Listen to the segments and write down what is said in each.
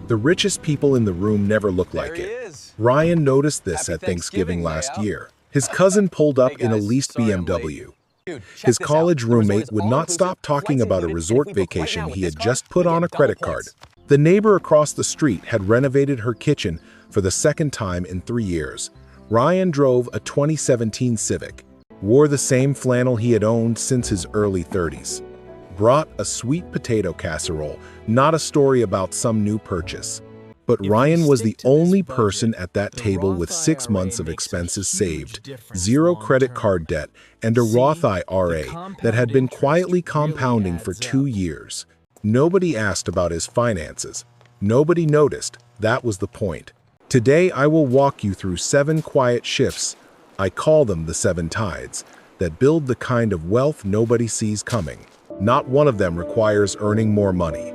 The richest people in the room never look like it. Ryan noticed this at Thanksgiving last year. His cousin pulled up in a leased BMW. His college roommate would not stop talking about a resort vacation he had just put on a credit card. The neighbor across the street had renovated her kitchen for the second time in 3 years. Ryan drove a 2017 Civic, wore the same flannel he had owned since his early 30s, brought a sweet potato casserole, not a story about some new purchase. But Ryan was the only person at that table with 6 months of expenses saved, 0 credit card debt, and a Roth IRA that had been quietly compounding for 2 years. Nobody asked about his finances. Nobody noticed. That was the point. Today I will walk you through 7 quiet shifts, I call them the 7 tides, that build the kind of wealth nobody sees coming. Not one of them requires earning more money.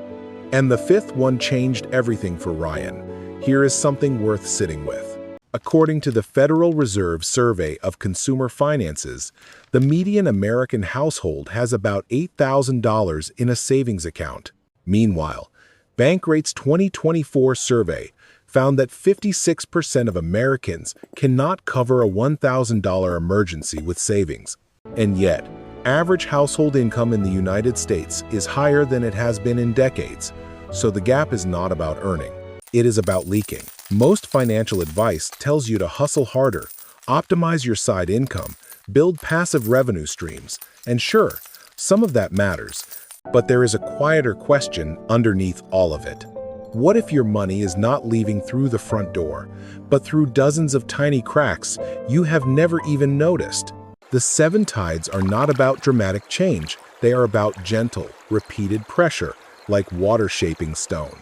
And the 5th one changed everything for Ryan. Here is something worth sitting with. According to the Federal Reserve Survey of Consumer Finances, the median American household has about $8,000 in a savings account. Meanwhile, Bankrate's 2024 survey found that 56% of Americans cannot cover a $1,000 emergency with savings. And yet, average household income in the United States is higher than it has been in decades, so the gap is not about earning. It is about leaking. Most financial advice tells you to hustle harder, optimize your side income, build passive revenue streams, and sure, some of that matters, but there is a quieter question underneath all of it. What if your money is not leaving through the front door, but through dozens of tiny cracks you have never even noticed? The 7 tides are not about dramatic change. They are about gentle, repeated pressure, like water shaping stone.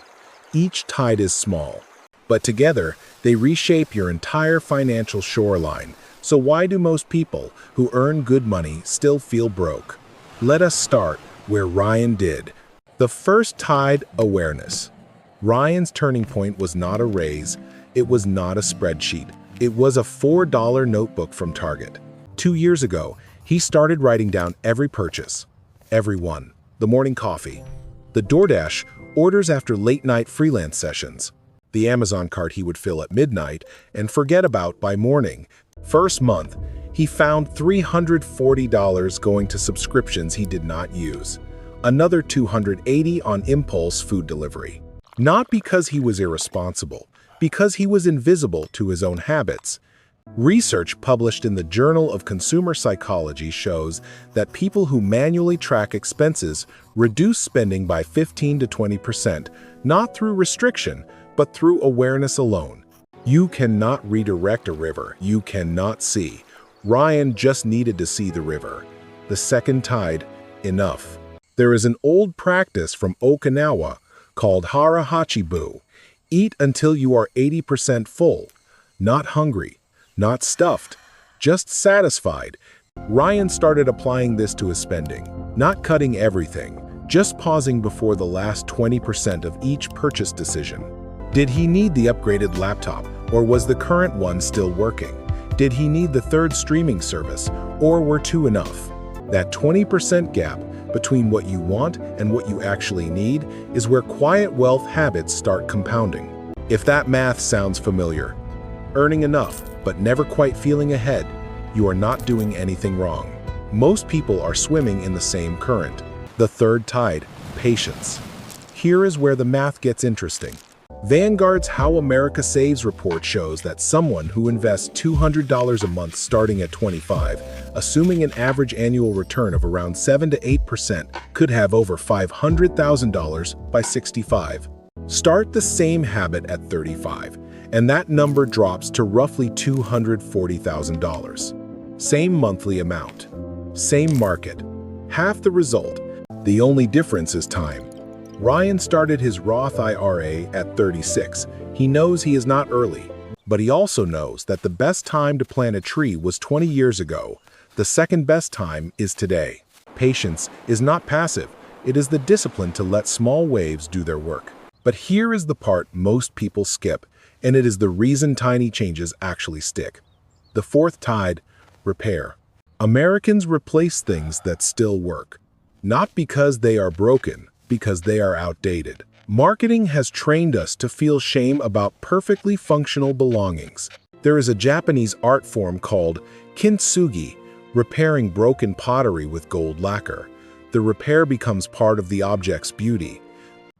Each tide is small, but together they reshape your entire financial shoreline. So why do most people who earn good money still feel broke? Let us start where Ryan did. The first tide, awareness. Ryan's turning point was not a raise. It was not a spreadsheet. It was a $4 notebook from Target. 2 years ago, he started writing down every purchase, every one. The morning coffee, the DoorDash orders after late-night freelance sessions, the Amazon cart he would fill at midnight and forget about by morning. First month, he found $340 going to subscriptions he did not use, another $280 on impulse food delivery. Not because he was irresponsible, because he was invisible to his own habits. Research published in the Journal of Consumer Psychology shows that people who manually track expenses reduce spending by 15 to 20%, not through restriction, but through awareness alone. You cannot redirect a river you cannot see. Ryan just needed to see the river. The second tide, enough. There is an old practice from Okinawa called hara hachibu. Eat until you are 80% full, not hungry, not stuffed, just satisfied. Ryan started applying this to his spending, not cutting everything, just pausing before the last 20% of each purchase decision. Did he need the upgraded laptop, or was the current one still working? Did he need the 3rd streaming service, or were 2 enough? That 20% gap between what you want and what you actually need is where quiet wealth habits start compounding. If that math sounds familiar, earning enough but never quite feeling ahead, you are not doing anything wrong. Most people are swimming in the same current. The third tide, patience. Here is where the math gets interesting. Vanguard's How America Saves report shows that someone who invests $200 a month starting at 25, assuming an average annual return of around 7 to 8%, could have over $500,000 by 65. Start the same habit at 35, and that number drops to roughly $240,000. Same monthly amount, same market, half the result. The only difference is time. Ryan started his Roth IRA at 36. He knows he is not early, but he also knows that the best time to plant a tree was 20 years ago. The second best time is today. Patience is not passive. It is the discipline to let small waves do their work. But here is the part most people skip, and it is the reason tiny changes actually stick. The fourth tide, repair. Americans replace things that still work, not because they are broken, because they are outdated. Marketing has trained us to feel shame about perfectly functional belongings. There is a Japanese art form called kintsugi, repairing broken pottery with gold lacquer. The repair becomes part of the object's beauty.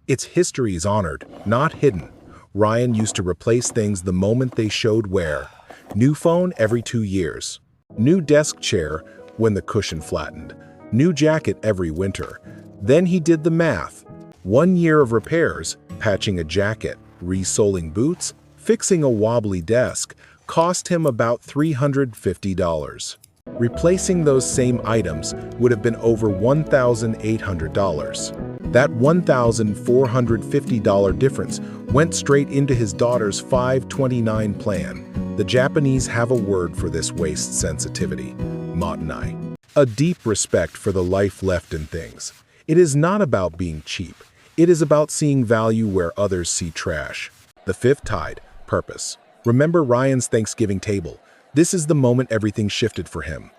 Its history is honored, not hidden. Ryan used to replace things the moment they showed wear. New phone every 2 years. New desk chair when the cushion flattened. New jacket every winter. Then he did the math. 1 year of repairs, patching a jacket, resoling boots, fixing a wobbly desk, cost him about $350. Replacing those same items would have been over $1,800. That $1,450 difference went straight into his daughter's 529 plan. The Japanese have a word for this waste sensitivity, matanai. A deep respect for the life left in things. It is not about being cheap. It is about seeing value where others see trash. The fifth tide, purpose. Remember Ryan's Thanksgiving table. This is the moment everything shifted for him.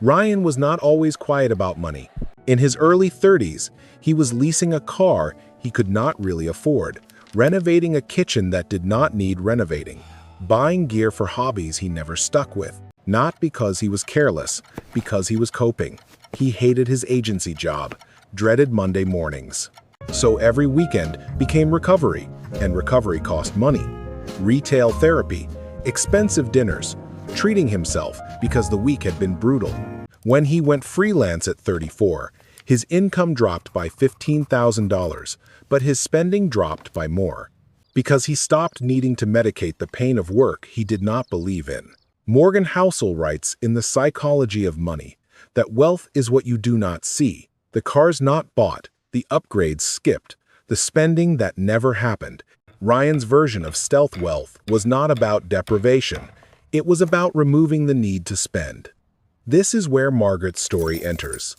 Ryan was not always quiet about money. In his early 30s, he was leasing a car he could not really afford, renovating a kitchen that did not need renovating, buying gear for hobbies he never stuck with. Not because he was careless, because he was coping. He hated his agency job, dreaded Monday mornings. So every weekend became recovery, and recovery cost money. Retail therapy, expensive dinners, treating himself because the week had been brutal. When he went freelance at 34, his income dropped by $15,000, but his spending dropped by more. Because he stopped needing to medicate the pain of work he did not believe in. Morgan Housel writes in The Psychology of Money that wealth is what you do not see, the cars not bought, the upgrades skipped, the spending that never happened. Ryan's version of stealth wealth was not about deprivation. It was about removing the need to spend. This is where Margaret's story enters.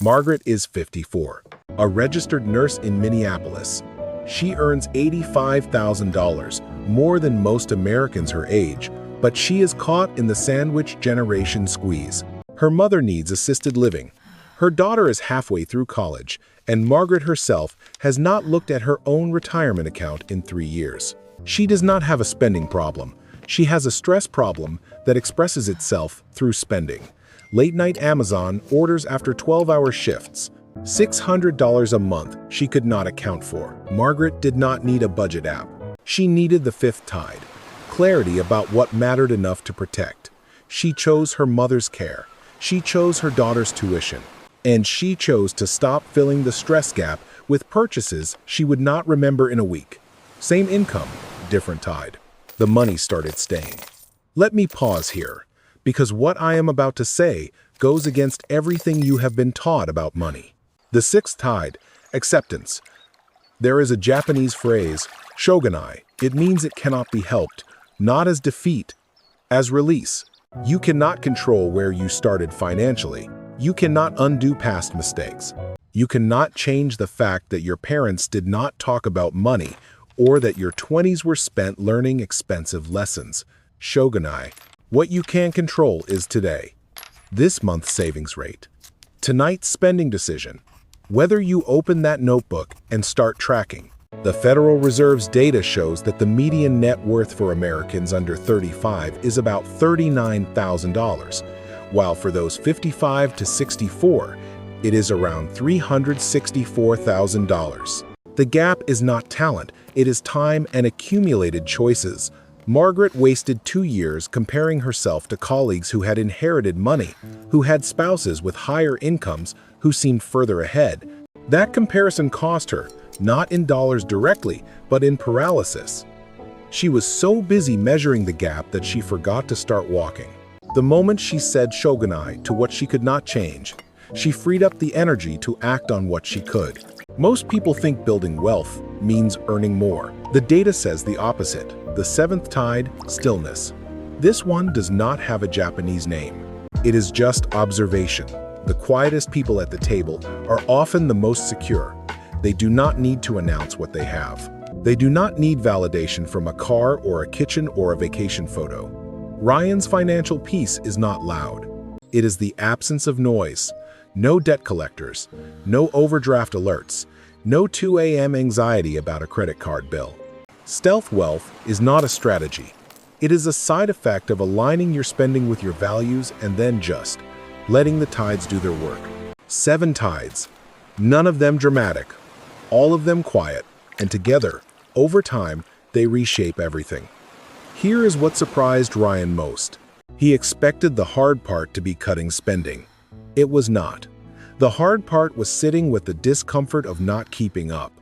Margaret is 54, a registered nurse in Minneapolis. She earns $85,000, more than most Americans her age, but she is caught in the sandwich generation squeeze. Her mother needs assisted living. Her daughter is halfway through college, and Margaret herself has not looked at her own retirement account in 3 years. She does not have a spending problem. She has a stress problem that expresses itself through spending. Late-night Amazon orders after 12-hour shifts. $600 a month she could not account for. Margaret did not need a budget app. She needed the fifth tide. Clarity about what mattered enough to protect. She chose her mother's care. She chose her daughter's tuition. And she chose to stop filling the stress gap with purchases she would not remember in a week. Same income, different tide. The money started staying. Let me pause here, because what I am about to say goes against everything you have been taught about money. The sixth tide, acceptance. There is a Japanese phrase, shogunai. It means it cannot be helped, not as defeat, as release. You cannot control where you started financially. You cannot undo past mistakes. You cannot change the fact that your parents did not talk about money or that your 20s were spent learning expensive lessons. Shogunai. What you can control is today. This month's savings rate. Tonight's spending decision. Whether you open that notebook and start tracking. The Federal Reserve's data shows that the median net worth for Americans under 35 is about $39,000, while for those 55 to 64, it is around $364,000. The gap is not talent, it is time and accumulated choices. Margaret wasted 2 years comparing herself to colleagues who had inherited money, who had spouses with higher incomes who seemed further ahead. That comparison cost her, not in dollars directly, but in paralysis. She was so busy measuring the gap that she forgot to start walking. The moment she said shogunai to what she could not change, she freed up the energy to act on what she could. Most people think building wealth means earning more. The data says the opposite. The seventh tide, stillness. This one does not have a Japanese name. It is just observation. The quietest people at the table are often the most secure. They do not need to announce what they have. They do not need validation from a car or a kitchen or a vacation photo. Ryan's financial peace is not loud. It is the absence of noise. No debt collectors, no overdraft alerts, No 2 a.m. anxiety about a credit card bill. Stealth wealth is not a strategy. It is a side effect of aligning your spending with your values and then just letting the tides do their work. 7 tides. None of them dramatic. All of them quiet. And together, over time, they reshape everything. Here is what surprised Ryan most. He expected the hard part to be cutting spending. It was not. The hard part was sitting with the discomfort of not keeping up.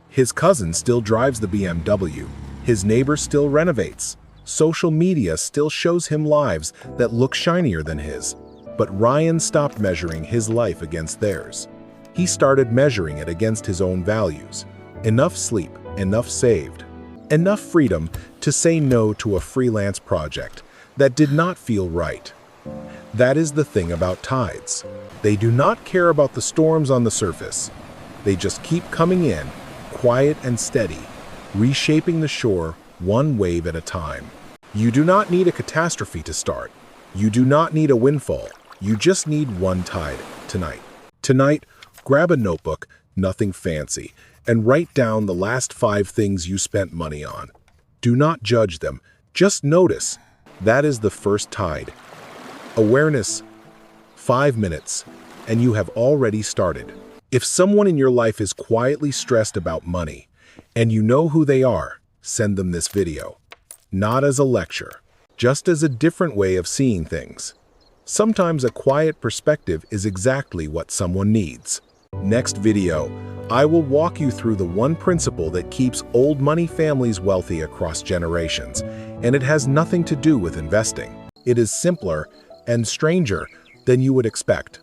His cousin still drives the BMW. His neighbor still renovates. Social media still shows him lives that look shinier than his. But Ryan stopped measuring his life against theirs. He started measuring it against his own values. Enough sleep, enough saved. Enough freedom to say no to a freelance project that did not feel right. That is the thing about tides. They do not care about the storms on the surface. They just keep coming in, quiet and steady, reshaping the shore one wave at a time. You do not need a catastrophe to start. You do not need a windfall. You just need one tide tonight. Tonight, grab a notebook, nothing fancy, and write down the last 5 things you spent money on. Do not judge them. Just notice. That is the first tide. Awareness. 5 minutes, and you have already started. If someone in your life is quietly stressed about money, and you know who they are, send them this video. Not as a lecture, just as a different way of seeing things. Sometimes a quiet perspective is exactly what someone needs. Next video, I will walk you through the one principle that keeps old money families wealthy across generations, and it has nothing to do with investing. It is simpler and stranger than you would expect.